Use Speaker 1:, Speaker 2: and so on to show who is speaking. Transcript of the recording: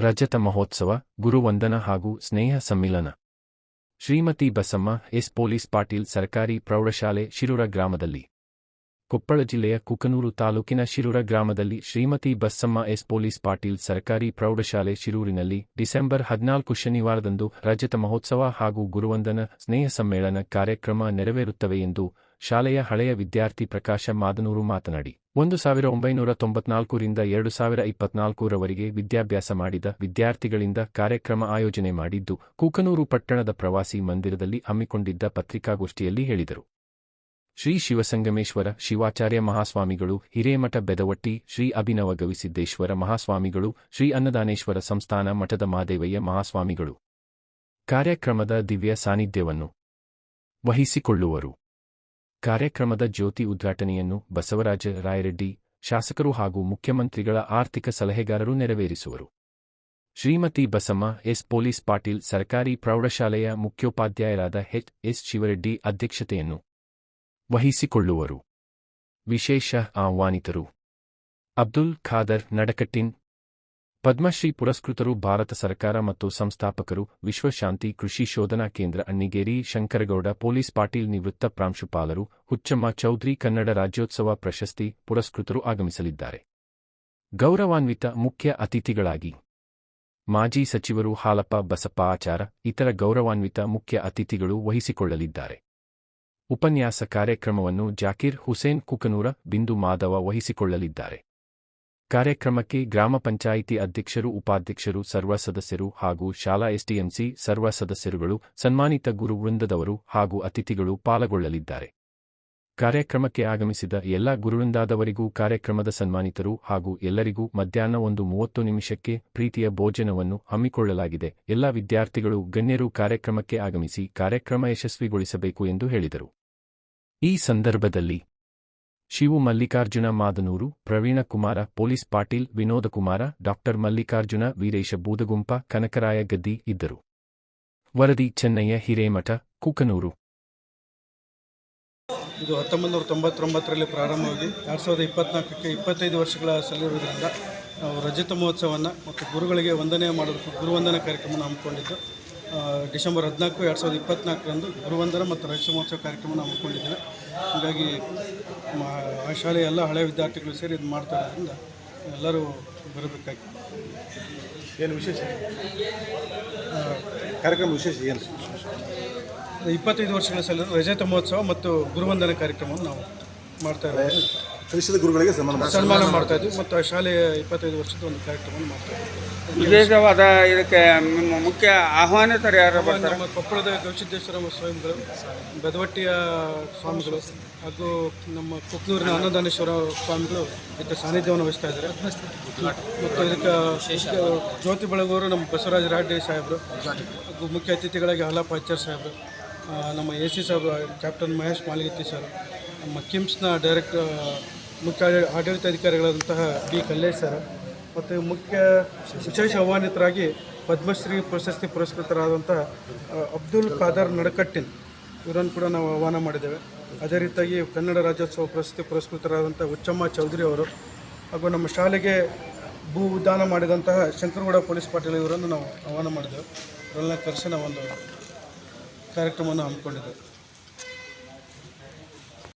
Speaker 1: ರಜತ ಮಹೋತ್ಸವ, ಗುರುವಂದನ ಹಾಗೂ ಸ್ನೇಹ ಸಮ್ಮಿಲನ. ಶ್ರೀಮತಿ ಬಸಮ್ಮ ಎಸ್ ಪೊಲೀಸ್ ಪಾಟೀಲ್ ಸರ್ಕಾರಿ ಪ್ರೌಢಶಾಲೆ ಶಿರೂರ ಗ್ರಾಮದಲ್ಲಿ. ಕೊಪ್ಪಳ ಜಿಲ್ಲೆಯ ಕುಕನೂರು ತಾಲೂಕಿನ ಶಿರೂರ ಗ್ರಾಮದಲ್ಲಿ ಶ್ರೀಮತಿ ಬಸಮ್ಮ ಎಸ್ ಪೊಲೀಸ್ ಪಾಟೀಲ್ ಸರ್ಕಾರಿ ಪ್ರೌಢಶಾಲೆ ಶಿರೂರಿನಲ್ಲಿ ಡಿಸೆಂಬರ್ 14 ಶನಿವಾರದಂದು ರಜತ ಮಹೋತ್ಸವ ಹಾಗೂ ಗುರುವಂದನ ಸ್ನೇಹ ಸಮ್ಮೇಳನ ಕಾರ್ಯಕ್ರಮ ನೆರವೇರುತ್ತವೆ ಎಂದು ಶಾಲೆಯ ಹಳೆಯ ವಿದ್ಯಾರ್ಥಿ ಪ್ರಕಾಶ ಮಾದನೂರು ಮಾತನಾಡಿ, 1994 ರಿಂದ 2024 ರವರೆಗೆ ವಿದ್ಯಾಭ್ಯಾಸ ಮಾಡಿದ ವಿದ್ಯಾರ್ಥಿಗಳಿಂದ ಕಾರ್ಯಕ್ರಮ ಆಯೋಜನೆ ಮಾಡಿದ್ದು, ಕುಕನೂರು ಪಟ್ಟಣದ ಪ್ರವಾಸಿ ಮಂದಿರದಲ್ಲಿ ಹಮ್ಮಿಕೊಂಡಿದ್ದ ಪತ್ರಿಕಾಗೋಷ್ಠಿಯಲ್ಲಿ ಹೇಳಿದರು. ಶ್ರೀ ಶಿವಸಂಗಮೇಶ್ವರ ಶಿವಾಚಾರ್ಯ ಮಹಾಸ್ವಾಮಿಗಳು, ಹಿರೇಮಠ ಬೆದವಟ್ಟಿ, ಶ್ರೀ ಅಭಿನವ ಗವಿಸಿದ್ದೇಶ್ವರ ಮಹಾಸ್ವಾಮಿಗಳು, ಶ್ರೀ ಅನ್ನದಾನೇಶ್ವರ ಸಂಸ್ಥಾನ ಮಠದ ಮಹಾದೇವಯ್ಯ ಮಹಾಸ್ವಾಮಿಗಳು ಕಾರ್ಯಕ್ರಮದ ದಿವ್ಯ ಸಾನ್ನಿಧ್ಯವನ್ನು ವಹಿಸಿಕೊಳ್ಳುವರು. ಕಾರ್ಯಕ್ರಮದ ಜ್ಯೋತಿ ಉದ್ಘಾಟನೆಯನ್ನು ಬಸವರಾಜ ರಾಯರೆಡ್ಡಿ, ಶಾಸಕರು ಹಾಗೂ ಮುಖ್ಯಮಂತ್ರಿಗಳ ಆರ್ಥಿಕ ಸಲಹೆಗಾರರು ನೆರವೇರಿಸುವರು. ಶ್ರೀಮತಿ ಬಸಮ್ಮ ಎಸ್ ಪೊಲೀಸ್ ಪಾಟೀಲ್ ಸರ್ಕಾರಿ ಪ್ರೌಢಶಾಲೆಯ ಮುಖ್ಯೋಪಾಧ್ಯಾಯರಾದ ಎಚ್. ಎಸ್. ಶಿವರೆಡ್ಡಿ ಅಧ್ಯಕ್ಷತೆಯನ್ನು ವಹಿಸಿಕೊಳ್ಳುವರು. ವಿಶೇಷ ಆಹ್ವಾನಿತರು: ಅಬ್ದುಲ್ ಖಾದರ್ ನಡಕಟ್ಟಿನ್, ಪದ್ಮಶ್ರೀ ಪುರಸ್ಕೃತರು, ಭಾರತ ಸರ್ಕಾರ ಮತ್ತು ಸಂಸ್ಥಾಪಕರು, ವಿಶ್ವಶಾಂತಿ ಕೃಷಿ ಶೋಧನಾ ಕೇಂದ್ರ ಅಣ್ಣಿಗೇರಿ ಶಂಕರಗೌಡ ಪೊಲೀಸ್ ಪಾಟೀಲ್, ನಿವೃತ್ತ ಪ್ರಾಂಶುಪಾಲರು, ಹುಚ್ಚಮ್ಮ ಚೌಧರಿ ಕನ್ನಡ ರಾಜ್ಯೋತ್ಸವ ಪ್ರಶಸ್ತಿ ಪುರಸ್ಕೃತರು ಆಗಮಿಸಲಿದ್ದಾರೆ. ಗೌರವಾನ್ವಿತ ಮುಖ್ಯ ಅತಿಥಿಗಳಾಗಿ ಮಾಜಿ ಸಚಿವರು ಹಾಲಪ್ಪ ಬಸಪ್ಪ ಆಚಾರ ಇತರ ಗೌರವಾನ್ವಿತ ಮುಖ್ಯ ಅತಿಥಿಗಳು ವಹಿಸಿಕೊಳ್ಳಲಿದ್ದಾರೆ. ಉಪನ್ಯಾಸ ಕಾರ್ಯಕ್ರಮವನ್ನು ಜಾಕೀರ್ ಹುಸೇನ್ ಕುಕನೂರ, ಬಿಂದು ಮಾಧವ ವಹಿಸಿಕೊಳ್ಳಲಿದ್ದಾರೆ. ಕಾರ್ಯಕ್ರಮಕ್ಕೆ ಗ್ರಾಮ ಪಂಚಾಯಿತಿ ಅಧ್ಯಕ್ಷರು, ಉಪಾಧ್ಯಕ್ಷರು, ಸರ್ವ ಸದಸ್ಯರು ಹಾಗೂ ಶಾಲಾ ಎಸ್ಡಿಎಂಸಿ ಸರ್ವ ಸದಸ್ಯರುಗಳು, ಸನ್ಮಾನಿತ ಗುರುವೃಂದದವರು ಹಾಗೂ ಅತಿಥಿಗಳು ಪಾಲ್ಗೊಳ್ಳಲಿದ್ದಾರೆ. ಕಾರ್ಯಕ್ರಮಕ್ಕೆ ಆಗಮಿಸಿದ ಎಲ್ಲ ಗುರುವೃಂದದವರಿಗೂ, ಕಾರ್ಯಕ್ರಮದ ಸನ್ಮಾನಿತರು ಹಾಗೂ ಎಲ್ಲರಿಗೂ ಮಧ್ಯಾಹ್ನ 1:30 ಪ್ರೀತಿಯ ಭೋಜನವನ್ನು ಹಮ್ಮಿಕೊಳ್ಳಲಾಗಿದೆ. ಎಲ್ಲ ವಿದ್ಯಾರ್ಥಿಗಳು, ಗಣ್ಯರು ಕಾರ್ಯಕ್ರಮಕ್ಕೆ ಆಗಮಿಸಿ ಕಾರ್ಯಕ್ರಮ ಯಶಸ್ವಿಗೊಳಿಸಬೇಕು ಎಂದು ಹೇಳಿದರು. ಈ ಸಂದರ್ಭದಲ್ಲಿ ಶಿವು ಮಲ್ಲಿಕಾರ್ಜುನ ಮಾದನೂರು, ಪ್ರವೀಣ ಕುಮಾರ ಪೊಲೀಸ್ ಪಾಟೀಲ್, ವಿನೋದಕುಮಾರ, ಡಾ ಮಲ್ಲಿಕಾರ್ಜುನ, ವೀರೇಶ ಬೂದಗುಂಪ, ಕನಕರಾಯ ಗದ್ದಿ ಇದ್ದರು. ವರದಿ ಚೆನ್ನಯ್ಯ ಹಿರೇಮಠ, ಕುಕನೂರು.
Speaker 2: ಇದು 1999ರಲ್ಲಿ ಪ್ರಾರಂಭವಾಗಿ 2024ಕ್ಕೆ 25 ವರ್ಷಗಳ ಸಲ್ಲಿರುವುದರಿಂದ ನಾವು ರಜತ ಮಹೋತ್ಸವವನ್ನು ಮತ್ತು ಗುರುಗಳಿಗೆ ವಂದನೆ ಮಾಡೋದಕ್ಕೆ ಗುರುವಂದನ ಕಾರ್ಯಕ್ರಮವನ್ನು ಹಮ್ಮಿಕೊಂಡಿದ್ದು, ಡಿಸೆಂಬರ್ 14, 2024ರಂದು ಗುರುವಂದನ ಮತ್ತು ರಜತ ಮಹೋತ್ಸವ ಕಾರ್ಯಕ್ರಮವನ್ನು ಹಮ್ಮಿಕೊಂಡಿದ್ದೇವೆ. ಹೀಗಾಗಿ ಆ ಶಾಲೆಯ ಎಲ್ಲ ಹಳೆಯ ವಿದ್ಯಾರ್ಥಿಗಳು ಸೇರಿ ಇದು ಮಾಡ್ತಾ ಇರೋದ್ರಿಂದ ಎಲ್ಲರೂ ಬರಬೇಕಾಗಿ.
Speaker 3: ಏನು ವಿಶೇಷ ಕಾರ್ಯಕ್ರಮ? ವಿಶೇಷ ಏನು?
Speaker 2: 25 ವರ್ಷಗಳ ಸಲ್ಲಿರುವ ರಜತ ಮಹೋತ್ಸವ ಮತ್ತು ಗುರುವಂದನ ಕಾರ್ಯಕ್ರಮವನ್ನು ನಾವು ಮಾಡ್ತಾ ಇರೋದು.
Speaker 3: ಕಲಿಸಿದ ಗುರುಗಳಿಗೆ
Speaker 2: ಸನ್ಮಾನ ಮಾಡ್ತಾ ಇದ್ವಿ ಮತ್ತು ಆ ಶಾಲೆಯ 25 ವರ್ಷದ ಒಂದು ಕಾರ್ಯಕ್ರಮವನ್ನು ಮಾಡ್ತಾ ಇದ್ವಿ.
Speaker 4: ವಿಶೇಷವಾದ ಇದಕ್ಕೆ ನಿಮ್ಮ ಮುಖ್ಯ ಆಹ್ವಾನಿತರು ಯಾರು ಬರ್ತಾರೆ?
Speaker 2: ನಮ್ಮ ಕೊಪ್ಪಳದ ಗವಿಸಿದ್ದೇಶ್ವರ ಸ್ವಾಮಿಗಳು, ಬೆದವಟ್ಟಿಯ ಸ್ವಾಮಿಗಳು ಹಾಗೂ ನಮ್ಮ ಕುಕ್ನೂರಿನ ಅನ್ನದಾನೇಶ್ವರ ಸ್ವಾಮಿಗಳು ಇದಕ್ಕೆ ಸಾನ್ನಿಧ್ಯವನ್ನು ವಹಿಸ್ತಾ ಇದ್ದಾರೆ. ಮತ್ತು ಇದಕ್ಕೆ ಜ್ಯೋತಿ ಬೆಳಗೂರು ನಮ್ಮ ಬಸವರಾಜ ರಾಯರೆಡ್ಡಿ ಸಾಹೇಬರು ಹಾಗೂ ಮುಖ್ಯ ಅತಿಥಿಗಳಾಗಿ ಹಾಲಪ್ಪ ಆಚಾರ್ ಸಾಹೇಬರು, ನಮ್ಮ ಎ ಸಿ ಸಾಹೇಬ್ ಕ್ಯಾಪ್ಟನ್ ಮಹೇಶ್ ಮಾಲಿಗತ್ತಿ ಸರ್, ನಮ್ಮ ಕಿಮ್ಸ್ನ ಮುಖ್ಯ ಆಡಳಿತಾಧಿಕಾರಿಗಳಾದಂತಹ ಬಿ ಕಲ್ಲೇಶ್ ಸರ್, ಮತ್ತು ವಿಶೇಷ ಆಹ್ವಾನಿತರಾಗಿ ಪದ್ಮಶ್ರೀ ಪ್ರಶಸ್ತಿ ಪುರಸ್ಕೃತರಾದಂತಹ ಅಬ್ದುಲ್ ಖಾದರ್ ನಡಕಟ್ಟಿನ್ ಇವರನ್ನು ಕೂಡ ನಾವು ಆಹ್ವಾನ ಮಾಡಿದ್ದೇವೆ. ಅದೇ ರೀತಿಯಾಗಿ ಕನ್ನಡ ರಾಜ್ಯೋತ್ಸವ ಪ್ರಶಸ್ತಿ ಪುರಸ್ಕೃತರಾದಂಥ ಹುಚ್ಚಮ್ಮ ಚೌಧರಿ ಅವರು ಹಾಗೂ ನಮ್ಮ ಶಾಲೆಗೆ ಭೂ ಉದ್ಯಾನ ಮಾಡಿದಂತಹ ಶಂಕರಗೌಡ ಪೊಲೀಸ್ ಪಾಟೀಲ್ ಇವರನ್ನು ನಾವು ಆಹ್ವಾನ ಮಾಡಿದ್ದೇವೆ. ಅವರೆಲ್ಲ ಕರೆಸಿ ನಾವು ಒಂದು ಕಾರ್ಯಕ್ರಮವನ್ನು ಹಮ್ಮಿಕೊಂಡಿದ್ದೇವೆ.